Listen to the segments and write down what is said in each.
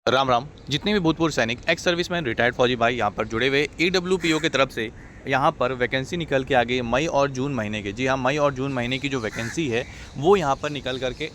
राम राम। जितने भी भूतपूर्व सैनिक एक्स सर्विसमैन रिटायर्ड फौजी भाई यहाँ पर जुड़े हुए EWPO की तरफ से यहाँ पर वैकेंसी निकल के आ गई मई और जून महीने के। जी हाँ, मई और जून महीने की जो वैकेंसी है वो यहाँ पर निकल करके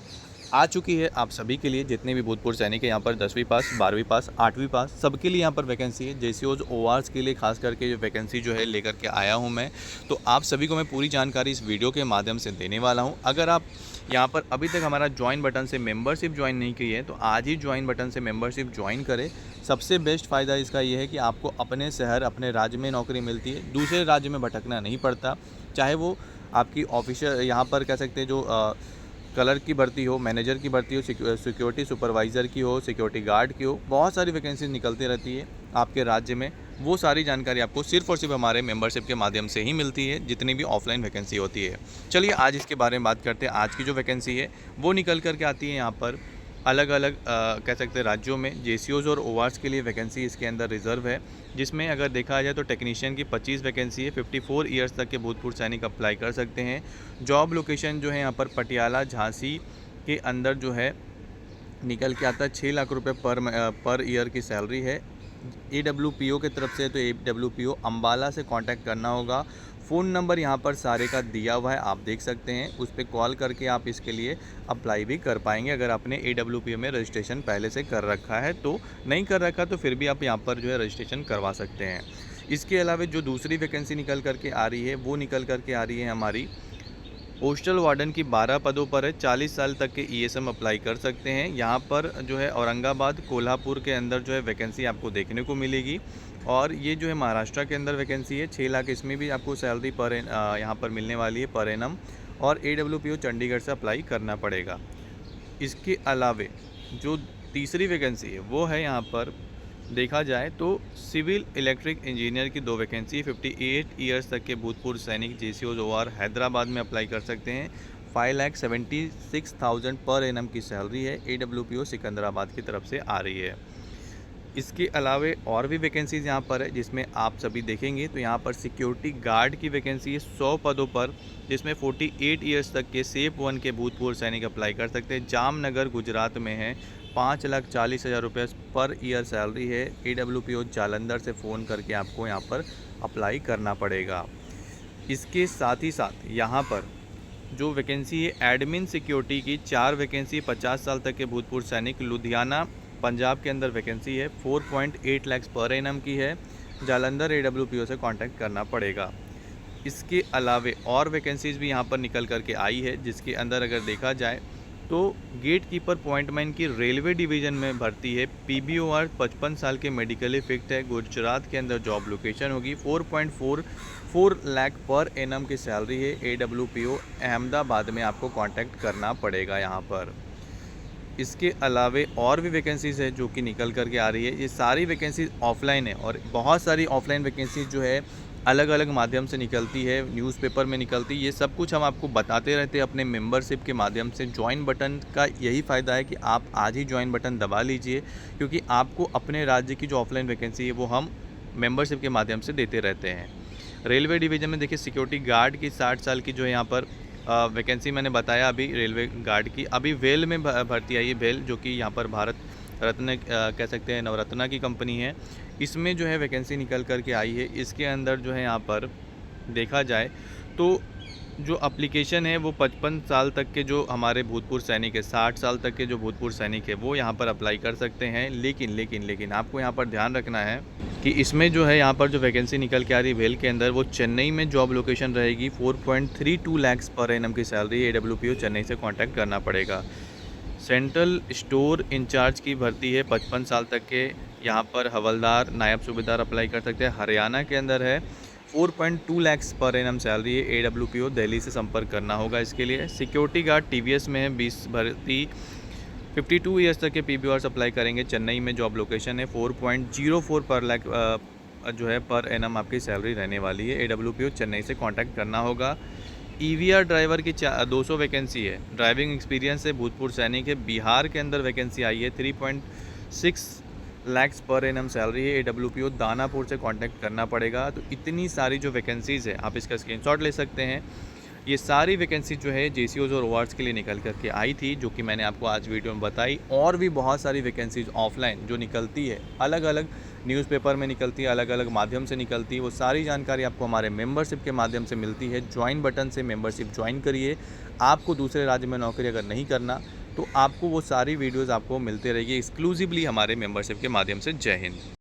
आ चुकी है आप सभी के लिए। जितने भी भूतपूर्व सैनिक हैं यहाँ पर 10वीं पास, 12वीं पास, 8वीं पास, सबके लिए यहाँ पर वैकेंसी है। JCOs ORs के लिए खास करके जो वैकेंसी जो है लेकर के आया हूँ मैं। तो आप सभी को मैं पूरी जानकारी इस वीडियो के माध्यम से देने वाला हूँ। अगर आप यहाँ पर अभी तक हमारा ज्वाइन बटन से मेंबरशिप ज्वाइन नहीं की है तो आज ही ज्वाइन बटन से मेंबरशिप ज्वाइन करें। सबसे बेस्ट फ़ायदा इसका ये है कि आपको अपने शहर, अपने राज्य में नौकरी मिलती है, दूसरे राज्य में भटकना नहीं पड़ता। चाहे वो आपकी ऑफिशियल यहाँ पर कह सकते हैं जो कलर की भर्ती हो, मैनेजर की भर्ती हो, सिक्योरिटी सुपरवाइज़र की हो, सिक्योरिटी गार्ड की हो, बहुत सारी वैकेंसी निकलती रहती है आपके राज्य में। वो सारी जानकारी आपको सिर्फ़ और सिर्फ हमारे मेंबरशिप के माध्यम से ही मिलती है, जितनी भी ऑफलाइन वैकेंसी होती है। चलिए आज इसके बारे में बात करते हैं। आज की जो वैकेंसी है वो निकल कर के आती है यहाँ पर अलग अलग कह सकते हैं राज्यों में। JCOs और ORs के लिए वैकेंसी इसके अंदर रिज़र्व है, जिसमें अगर देखा जाए तो टेक्नीशियन की 25 वैकेंसी है। 54 ईयर्स तक के भूतपूर्व सैनिक अप्लाई कर सकते हैं। जॉब लोकेशन जो है यहाँ पर पटियाला, झांसी के अंदर जो है निकल के आता है। 6 लाख रुपए पर ईयर की सैलरी है। EWPO की तरफ से तो EWPO अम्बाला से कांटेक्ट करना होगा। फ़ोन नंबर यहाँ पर सारे का दिया हुआ है, आप देख सकते हैं। उस पर कॉल करके आप इसके लिए अप्लाई भी कर पाएंगे अगर आपने EWPO में रजिस्ट्रेशन पहले से कर रखा है। तो नहीं कर रखा तो फिर भी आप यहाँ पर जो है रजिस्ट्रेशन करवा सकते हैं। इसके अलावा जो दूसरी वैकेंसी निकल करके आ रही है वो निकल करके आ रही है हमारी पोस्टल वार्डन की 12 पदों पर है। 40 साल तक के ESM अप्लाई कर सकते हैं। यहाँ पर जो है औरंगाबाद, कोल्हापुर के अंदर जो है वैकेंसी आपको देखने को मिलेगी। और ये जो है महाराष्ट्र के अंदर वैकेंसी है। 6 लाख इसमें भी आपको सैलरी यहाँ पर मिलने वाली है पर एनम। और EWPO चंडीगढ़ से अप्लाई करना पड़ेगा। इसके अलावे जो तीसरी वैकेंसी है वो है यहाँ पर देखा जाए तो सिविल इलेक्ट्रिक इंजीनियर की 2 वैकेंसी। 58 ईयर्स तक के भूतपूर्व सैनिक JCOs OR हैदराबाद में अप्लाई कर सकते हैं। 5,76,000 पर एनम की सैलरी है। EWPO सिकंदराबाद की तरफ से आ रही है। इसके अलावे और भी वैकेंसीज़ यहाँ पर है, जिसमें आप सभी देखेंगे तो यहाँ पर सिक्योरिटी गार्ड की वैकेंसी है 100 पदों पर, जिसमें 48 ईयर्स तक के सेप 1 के भूतपूर्व सैनिक अप्लाई कर सकते हैं। जामनगर गुजरात में है। 5,40,000 रुपये पर ईयर सैलरी है। EWPO जालंधर से फ़ोन करके आपको यहाँ पर अप्लाई करना पड़ेगा। इसके साथ ही साथ यहाँ पर जो वैकेंसी है एडमिन सिक्योरिटी की 4 वैकेंसी। 50 साल तक के भूतपूर्व सैनिक, लुधियाना पंजाब के अंदर वैकेंसी है। 4.8 लाख पर एनम की है। जालंधर EWPO से कांटेक्ट करना पड़ेगा। इसके अलावे और वैकेंसीज़ भी यहाँ पर निकल करके आई है, जिसके अंदर अगर देखा जाए तो गेट कीपर पॉइंटमैन की रेलवे डिवीज़न में भर्ती है। PBOR 55 साल के मेडिकली फिट है। गुजरात के अंदर जॉब लोकेशन होगी। 4.44 लाख पर एनम की सैलरी है। EWPO अहमदाबाद में आपको कांटेक्ट करना पड़ेगा यहाँ पर। इसके अलावे और भी वैकेंसीज़ है जो कि निकल करके आ रही है। ये सारी वैकेंसीज ऑफलाइन है और बहुत सारी ऑफलाइन वैकेंसीज जो है अलग अलग माध्यम से निकलती है, न्यूज़पेपर में निकलती है। ये सब कुछ हम आपको बताते रहते हैं अपने मेंबरशिप के माध्यम से। ज्वाइन बटन का यही फ़ायदा है कि आप आज ही ज्वाइन बटन दबा लीजिए, क्योंकि आपको अपने राज्य की जो ऑफलाइन वैकेंसी है वो हम मेंबरशिप के माध्यम से देते रहते हैं। रेलवे डिवीज़न में देखिए सिक्योरिटी गार्ड की 60 साल की जो है यहाँ पर वैकेंसी मैंने बताया अभी रेलवे गार्ड की। अभी वेल में भर्ती आई है। वेल जो कि यहाँ पर भारत रत्न कह सकते हैं, नवरत्ना की कंपनी है। इसमें जो है वैकेंसी निकल कर के आई है। इसके अंदर जो है यहाँ पर देखा जाए तो जो एप्लीकेशन है वो 55 साल तक के जो हमारे भूतपूर्व सैनिक है, 60 साल तक के जो भूतपूर्व सैनिक है वो यहाँ पर अप्लाई कर सकते हैं। लेकिन आपको यहाँ पर ध्यान रखना है कि इसमें जो है यहाँ पर जो वैकेंसी निकल के आ रही है वेल के अंदर, वो चेन्नई में जॉब लोकेशन रहेगी। 4.32 लाख पर एनम की सैलरी। EWPO चेन्नई से कांटेक्ट करना पड़ेगा। सेंट्रल स्टोर इंचार्ज की भर्ती है 55 साल तक के। यहाँ पर हवलदार, नायब सूबेदार अप्लाई कर सकते हैं। हरियाणा के अंदर है। 4.2 लाख पर एनम सैलरी है। EWPO दिल्ली से संपर्क करना होगा इसके लिए। सिक्योरिटी गार्ड TVS में है 20 भर्ती। 52 ईयर्स तक के PBOR अप्लाई करेंगे। चेन्नई में जॉब लोकेशन है। 4.04 पर लाख जो है पर एनम आपकी सैलरी रहने वाली है। EWPO चेन्नई से कांटेक्ट करना होगा। EVR ड्राइवर की 200 वैकेंसी है। ड्राइविंग एक्सपीरियंस से भूतपूर्व सैनिक है। बिहार के अंदर वैकेंसी आई है। 3.6 लाख पर एनम सैलरी है। EWPO दानापुर से कांटेक्ट करना पड़ेगा। तो इतनी सारी जो वैकेंसीज़ है आप इसका स्क्रीनशॉट ले सकते हैं। ये सारी वैकेंसी जो है जेसीओज़ और ओआरस के लिए निकल कर के आई थी, जो कि मैंने आपको आज वीडियो में बताई। और भी बहुत सारी वैकेंसीज़ ऑफलाइन जो निकलती है, अलग-अलग न्यूज़पेपर में निकलती है, अलग-अलग माध्यम से निकलती है, वो सारी जानकारी आपको हमारे मेंबरशिप के माध्यम से मिलती है। जॉइन बटन से मेंबरशिप जॉइन करिए। आपको दूसरे राज्य में नौकरी अगर नहीं करना, तो आपको वो सारी वीडियोज़ आपको मिलते रहेगी एक्सक्लूसिवली हमारे मेंबरशिप के माध्यम से। जय हिंद।